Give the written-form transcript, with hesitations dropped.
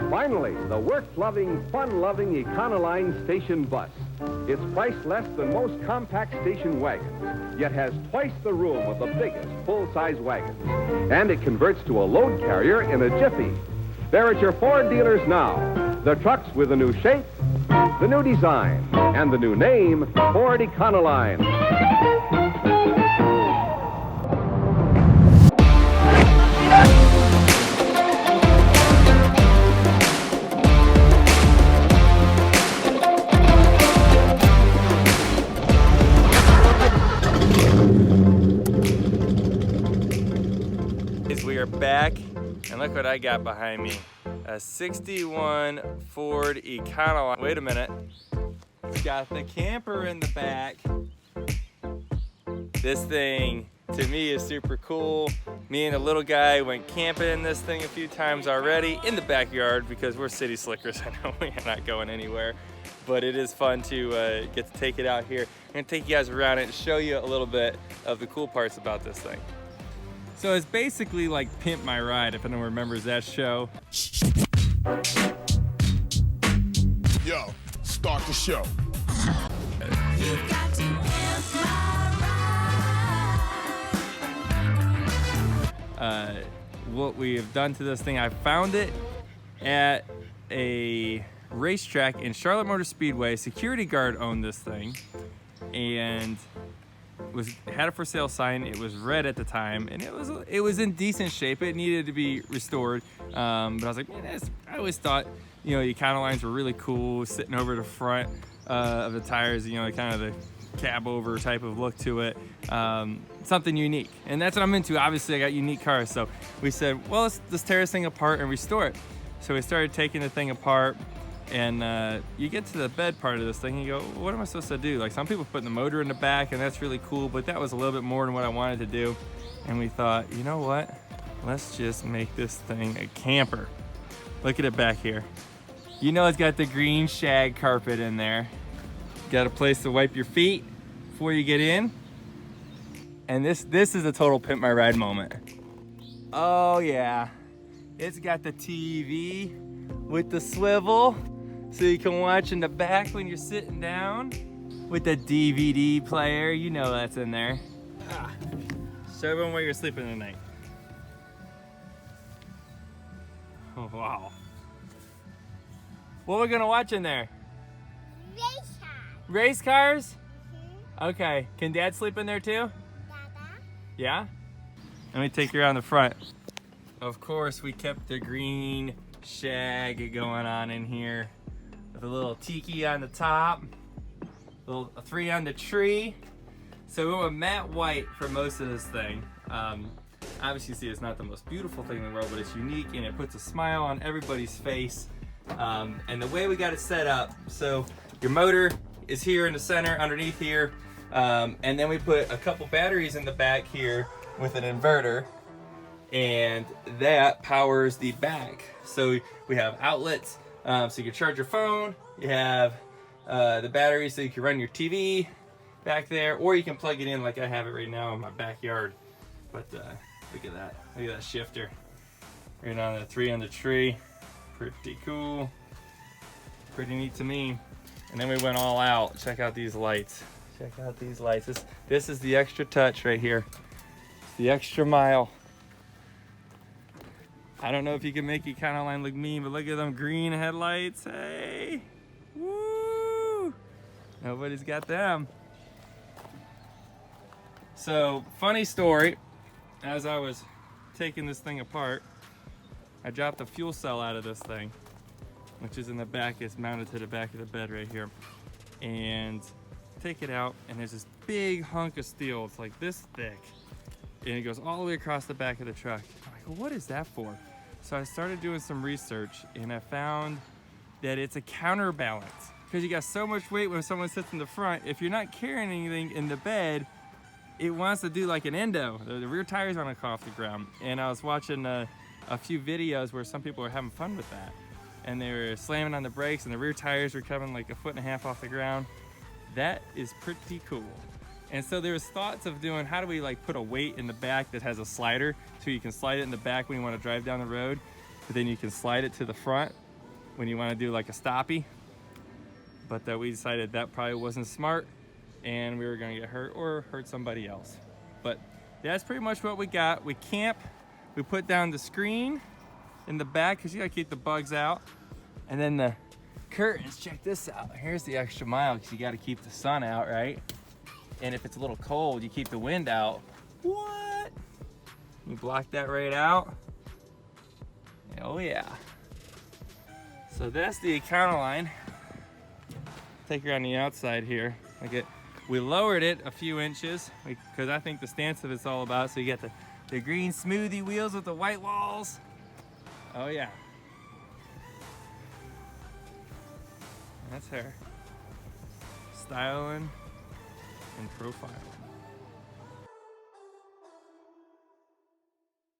Finally, the work-loving, fun-loving Econoline station bus. It's priced less than most compact station wagons, yet has twice the room of the biggest full-size wagons. And it converts to a load carrier in a jiffy. They're at your Ford dealers now. The trucks with the new shape, the new design, and the new name, Ford Econoline. We are back, and look what I got behind me. A 61 Ford Econoline. Wait a minute. It's got the camper in the back. This thing, to me, is super cool. Me and the little guy went camping in this thing a few times already in the backyard because we're city slickers. I know we're not going anywhere, but it is fun to get to take it out here. I'm gonna take you guys around it and show you a little bit of the cool parts about this thing. So it's basically like Pimp My Ride, if anyone remembers that show. Yo, start the show. You've got to pimp my ride. What we have done to this thing, I found it at a racetrack in Charlotte Motor Speedway. Security guard owned this thing and had a for sale sign. It was red at the time, and it was in decent shape. It needed to be restored, but I was like, man, I always thought, you know, the Econolines were really cool, sitting over the front of the tires, you know, kind of the cab over type of look to it, something unique, and that's what I'm into. Obviously, I got unique cars, so we said, well, let's tear this thing apart and restore it. So we started taking the thing apart. And you get to the bed part of this thing and you go, what am I supposed to do? Like, some people put the motor in the back, and that's really cool, but that was a little bit more than what I wanted to do. And we thought, you know what? Let's just make this thing a camper. Look at it back here. You know, it's got the green shag carpet in there. Got a place to wipe your feet before you get in. And this is a total Pimp My Ride moment. Oh yeah, it's got the TV with the swivel, so you can watch in the back when you're sitting down, with the DVD player. You know that's in there. Show everyone where you're sleeping tonight. Oh, wow. What are we gonna watch in there? Race cars. Race cars? Mm-hmm. Okay, can Dad sleep in there too? Dada. Yeah? Let me take you around the front. Of course, we kept the green shag going on in here with a little tiki on the top, a 3 on the tree. So we went with matte white for most of this thing. Obviously, you see, it's not the most beautiful thing in the world, but it's unique and it puts a smile on everybody's face. And the way we got it set up, so your motor is here in the center underneath here, and then we put a couple batteries in the back here with an inverter, and that powers the back. So we have outlets, so you can charge your phone. You have the battery so you can run your TV back there, or you can plug it in like I have it right now in my backyard. But look at that. Look at that shifter. Right on the 3 on the tree. Pretty cool. Pretty neat to me. And then we went all out. Check out these lights. Check out these lights. This is the extra touch right here. It's the extra mile. I don't know if you can make Econoline look mean, but look at them green headlights. Hey! Woo! Nobody's got them. So, funny story. As I was taking this thing apart, I dropped the fuel cell out of this thing, which is in the back. It's mounted to the back of the bed right here. And take it out, and there's this big hunk of steel. It's like this thick. And it goes all the way across the back of the truck. I'm like, well, what is that for? So I started doing some research, and I found that it's a counterbalance. Because you got so much weight when someone sits in the front, if you're not carrying anything in the bed, it wants to do like an endo. The rear tires want to come off the ground. And I was watching a few videos where some people were having fun with that. And they were slamming on the brakes, and the rear tires were coming like 1.5 feet off the ground. That is pretty cool. And so there was thoughts of doing, how do we like put a weight in the back that has a slider, so you can slide it in the back when you want to drive down the road, but then you can slide it to the front when you want to do like a stoppie. But we decided that probably wasn't smart, and we were gonna get hurt or hurt somebody else. But that's pretty much what we got. We camp, we put down the screen in the back because you gotta keep the bugs out. And then the curtains, check this out. Here's the extra mile because you gotta keep the sun out, right? And if it's a little cold, you keep the wind out. What? You block that right out. Oh yeah. So that's the Econoline. Take her on the outside here. We lowered it a few inches because I think the stance of it's all about. So you got the green smoothie wheels with the white walls. Oh yeah. That's her. Styling and profiling.